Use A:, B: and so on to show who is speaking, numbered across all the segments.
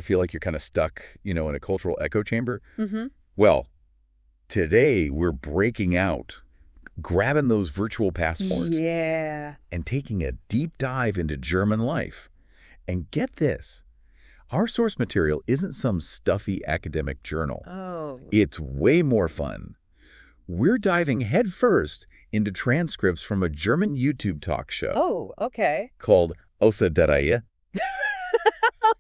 A: feel like you're kind of stuck, in a cultural echo chamber?
B: Mm-hmm.
A: Well, today we're breaking out, grabbing those virtual passports,
B: Yeah.
A: and taking a deep dive into German life. And get this, our source material isn't some stuffy academic journal.
B: Oh.
A: It's way more fun. We're diving headfirst into transcripts from a German YouTube talk show
B: Oh, okay.
A: called Außer der Reihe.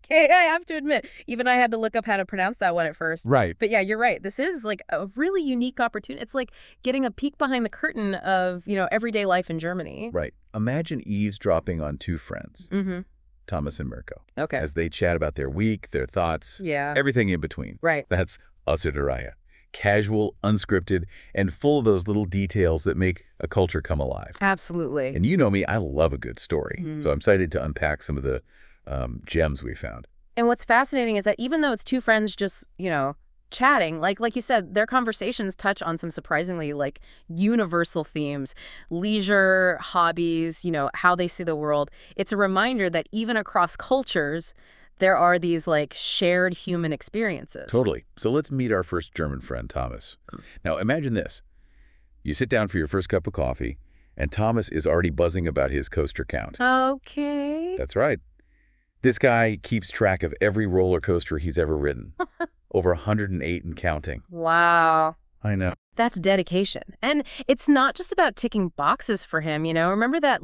B: Okay, I have to admit, even I had to look up how to pronounce that one at first.
A: Right.
B: But yeah, you're right. This is like a really unique opportunity. It's like getting a peek behind the curtain of, everyday life in Germany.
A: Right. Imagine eavesdropping on two friends,
B: Mm-hmm.
A: Thomas and Mirko,
B: Okay.
A: as they chat about their week, their thoughts,
B: Yeah.
A: everything in between.
B: Right.
A: That's Außer der Reihe. Casual, unscripted, and full of those little details that make a culture come alive.
B: Absolutely.
A: And you know me, I love a good story.
B: Mhm.
A: So I'm excited to unpack some of the gems we found.
B: And what's fascinating is that even though it's two friends just, chatting, like you said, their conversations touch on some surprisingly universal themes, leisure, hobbies, how they see the world. It's a reminder that even across cultures, there are these shared human experiences.
A: Totally. So let's meet our first German friend, Thomas. Now imagine this. You sit down for your first cup of coffee, and Thomas is already buzzing about his coaster count.
B: Okay.
A: That's right. This guy keeps track of every roller coaster he's ever ridden. Over 108 and counting.
B: Wow.
A: I know.
B: That's dedication. And it's not just about ticking boxes for him, Remember that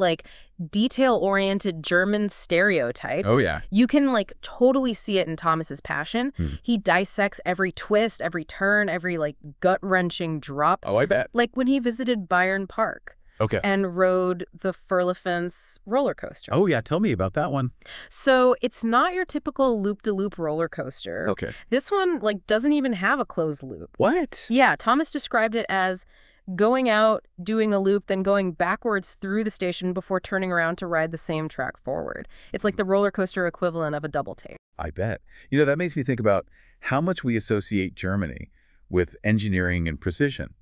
B: detail-oriented German stereotype?
A: Oh, yeah.
B: You can totally see it in Thomas's passion. He dissects every twist, every turn, every gut-wrenching drop.
A: Oh, I bet.
B: Like when he visited Bayern Park.
A: Okay.
B: And rode the Firlefanz roller coaster.
A: Oh, yeah. Tell me about that one.
B: So it's not your typical loop-de-loop roller coaster.
A: Okay.
B: This one doesn't even have a closed loop.
A: What?
B: Yeah, Thomas described it as going out, doing a loop, then going backwards through the station before turning around to ride the same track forward. It's like the roller coaster equivalent of a double take.
A: I bet. That makes me think about how much we associate Germany with engineering and precision.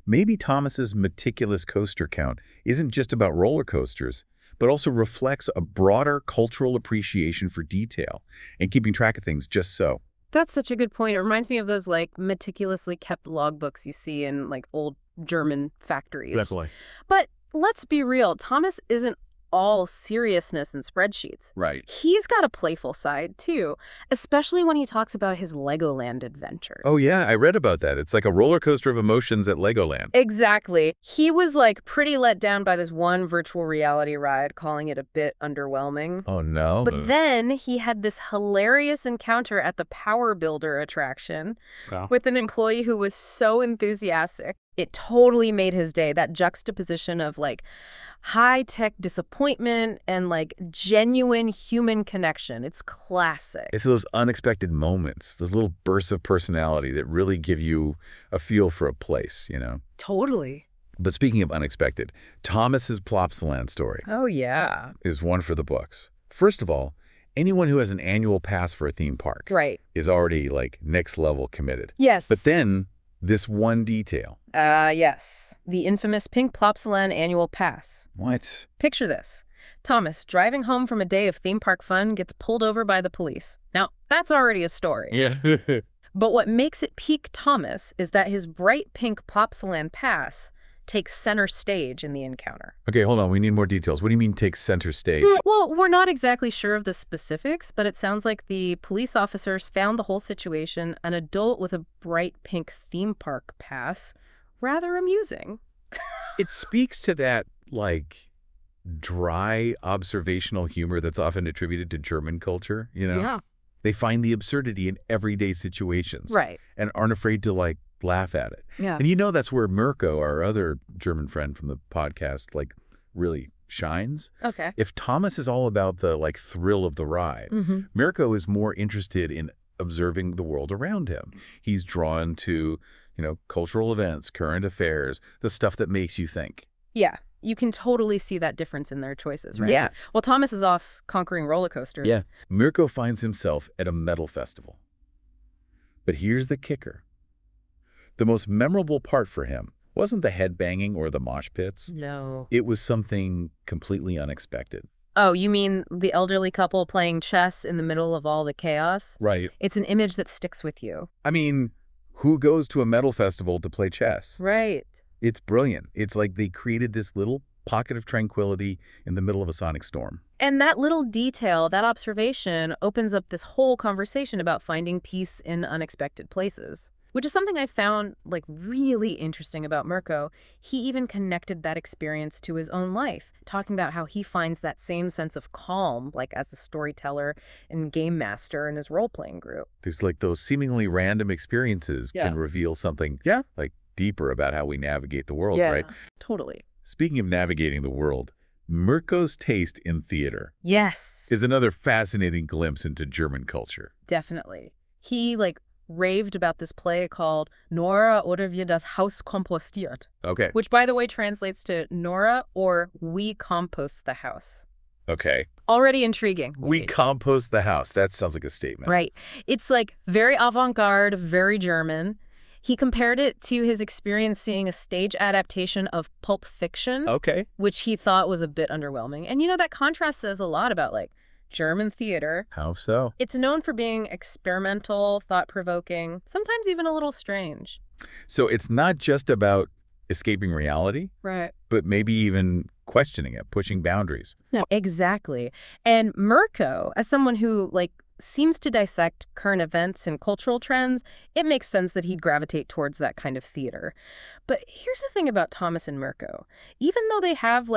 A: Maybe Thomas's meticulous coaster count isn't just about roller coasters, but also reflects a broader cultural appreciation for detail and keeping track of things just so.
B: That's such a good point. It reminds me of those meticulously kept logbooks you see in old German factories.
A: Definitely.
B: But let's be real, Thomas isn't all seriousness and spreadsheets.
A: Right.
B: He's got a playful side, too, especially when he talks about his Legoland adventures.
A: Oh, yeah, I read about that. It's like a roller coaster of emotions at Legoland.
B: Exactly. He was pretty let down by this one virtual reality ride, calling it a bit underwhelming.
A: Oh, no.
B: But then he had this hilarious encounter at the Power Builder attraction with an employee who was so enthusiastic. It totally made his day, that juxtaposition of high-tech disappointment and genuine human connection. It's classic.
A: It's those unexpected moments, those little bursts of personality that really give you a feel for a place,
B: Totally.
A: But speaking of unexpected, Thomas's Plopsaland story
B: Oh, yeah.
A: is one for the books. First of all, anyone who has an annual pass for a theme park
B: Right.
A: is already next level committed.
B: Yes.
A: But then this one detail.
B: Yes. The infamous Pink Plopsaland annual pass.
A: What?
B: Picture this. Thomas, driving home from a day of theme park fun, gets pulled over by the police. Now, that's already a story.
A: Yeah.
B: But what makes it peak Thomas is that his bright pink Plopsaland pass takes center stage in the encounter.
A: Okay, hold on. We need more details. What do you mean take center stage?
B: Well, we're not exactly sure of the specifics, but it sounds like the police officers found the whole situation, an adult with a bright pink theme park pass, rather amusing.
A: It speaks to that, dry observational humor that's often attributed to German culture,
B: Yeah.
A: They find the absurdity in everyday situations.
B: Right.
A: And aren't afraid to, laugh at it.
B: Yeah.
A: And that's where Mirko, our other German friend from the podcast, really shines.
B: Okay.
A: If Thomas is all about the, thrill of the ride, Mirko is more interested in observing the world around him. He's drawn to, cultural events, current affairs, the stuff that makes you think.
B: Yeah. You can totally see that difference in their choices, right?
A: Yeah.
B: Well, Thomas is off conquering roller coaster.
A: Yeah. Mirko finds himself at a metal festival. But here's the kicker. The most memorable part for him wasn't the headbanging or the mosh pits.
B: No.
A: It was something completely unexpected.
B: Oh, you mean the elderly couple playing chess in the middle of all the chaos?
A: Right.
B: It's an image that sticks with you.
A: I mean, who goes to a metal festival to play chess?
B: Right.
A: It's brilliant. It's like they created this little pocket of tranquility in the middle of a sonic storm.
B: And that little detail, that observation, opens up this whole conversation about finding peace in unexpected places, which is something I found really interesting about Mirko. He even connected that experience to his own life, talking about how he finds that same sense of calm, as a storyteller and game master in his role-playing group.
A: There's those seemingly random experiences can reveal something deeper about how we navigate the world, right?
B: Totally.
A: Speaking of navigating the world, Mirko's taste in theater
B: Yes.
A: is another fascinating glimpse into German culture.
B: Definitely. He raved about this play called Nora oder wir das Haus kompostiert,
A: Okay.
B: which, by the way, translates to Nora or we compost the house.
A: Okay.
B: Already intriguing.
A: We compost the house. That sounds like a statement.
B: Right. It's very avant-garde, very German. He compared it to his experience seeing a stage adaptation of Pulp Fiction,
A: Okay.
B: which he thought was a bit underwhelming. And that contrast says a lot about German theater.
A: How so?
B: It's known for being experimental, thought-provoking, sometimes even a little strange.
A: So it's not just about escaping reality,
B: Right.
A: but maybe even questioning it, pushing boundaries.
B: No, exactly. And Mirko, as someone who seems to dissect current events and cultural trends, it makes sense that he'd gravitate towards that kind of theater. But here's the thing about Thomas and Mirko. Even though they have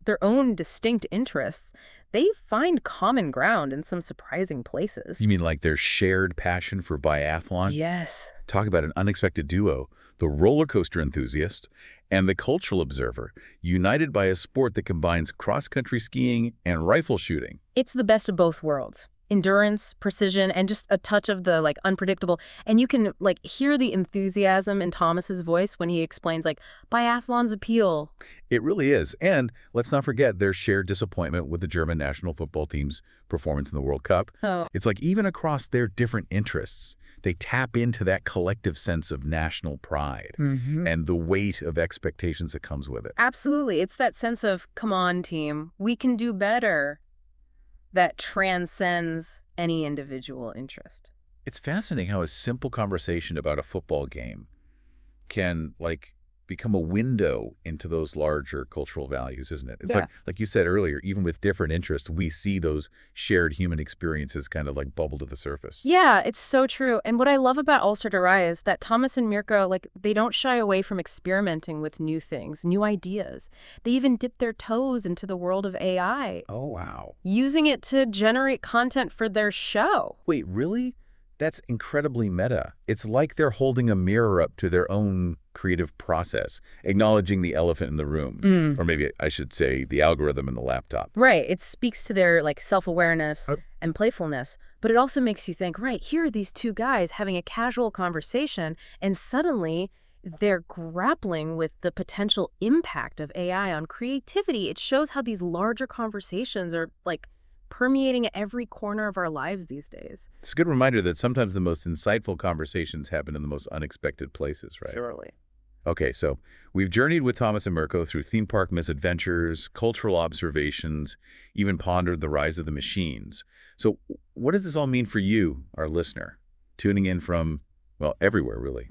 B: their own distinct interests, they find common ground in some surprising places.
A: You mean their shared passion for biathlon?
B: Yes.
A: Talk about an unexpected duo, the roller coaster enthusiast and the cultural observer, united by a sport that combines cross-country skiing and rifle shooting.
B: It's the best of both worlds. Endurance, precision, and just a touch of the unpredictable. And you can hear the enthusiasm in Thomas's voice when he explains biathlon's appeal.
A: It really is. And let's not forget their shared disappointment with the German national football team's performance in the World Cup.
B: Oh.
A: It's even across their different interests, they tap into that collective sense of national pride and the weight of expectations that comes with it.
B: Absolutely. It's that sense of, come on, team, we can do better, that transcends any individual interest.
A: It's fascinating how a simple conversation about a football game can become a window into those larger cultural values, isn't it? It's like you said earlier, even with different interests, we see those shared human experiences kind of bubble to the surface.
B: Yeah, it's so true. And what I love about Außer der Reihe is that Thomas and Mirko, they don't shy away from experimenting with new things, new ideas. They even dip their toes into the world of AI.
A: Oh, wow.
B: Using it to generate content for their show.
A: Wait, really? That's incredibly meta. It's like they're holding a mirror up to their own creative process, acknowledging the elephant in the room. Or maybe I should say the algorithm in the laptop.
B: Right. It speaks to their self-awareness and playfulness. But it also makes you think, right, here are these two guys having a casual conversation, and suddenly they're grappling with the potential impact of AI on creativity. It shows how these larger conversations are permeating every corner of our lives these days.
A: It's a good reminder that sometimes the most insightful conversations happen in the most unexpected places, right?
B: Certainly.
A: Okay, so we've journeyed with Thomas and Mirko through theme park misadventures, cultural observations, even pondered the rise of the machines. So what does this all mean for you, our listener, tuning in from, well, everywhere, really?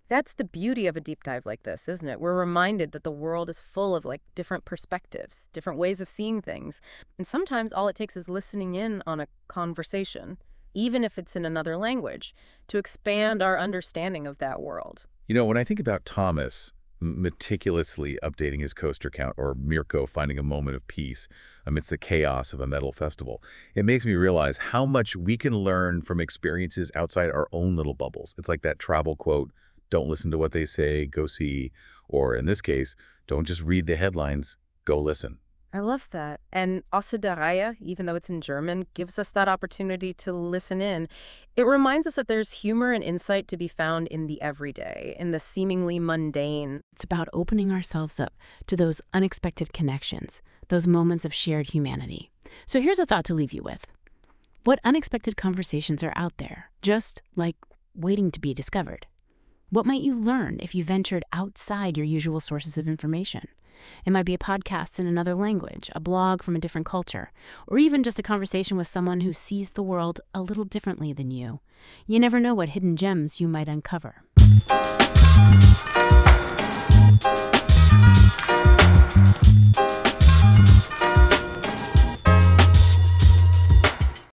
B: That's the beauty of a deep dive like this, isn't it? We're reminded that the world is full of different perspectives, different ways of seeing things. And sometimes all it takes is listening in on a conversation, even if it's in another language, to expand our understanding of that world.
A: When I think about Thomas meticulously updating his coaster count, or Mirko finding a moment of peace amidst the chaos of a metal festival, it makes me realize how much we can learn from experiences outside our own little bubbles. It's like that travel quote, don't listen to what they say, go see. Or in this case, don't just read the headlines, go listen.
B: I love that. And Außer der Reihe, even though it's in German, gives us that opportunity to listen in. It reminds us that there's humor and insight to be found in the everyday, in the seemingly mundane.
C: It's about opening ourselves up to those unexpected connections, those moments of shared humanity. So here's a thought to leave you with. What unexpected conversations are out there, just waiting to be discovered? What might you learn if you ventured outside your usual sources of information? It might be a podcast in another language, a blog from a different culture, or even just a conversation with someone who sees the world a little differently than you. You never know what hidden gems you might uncover.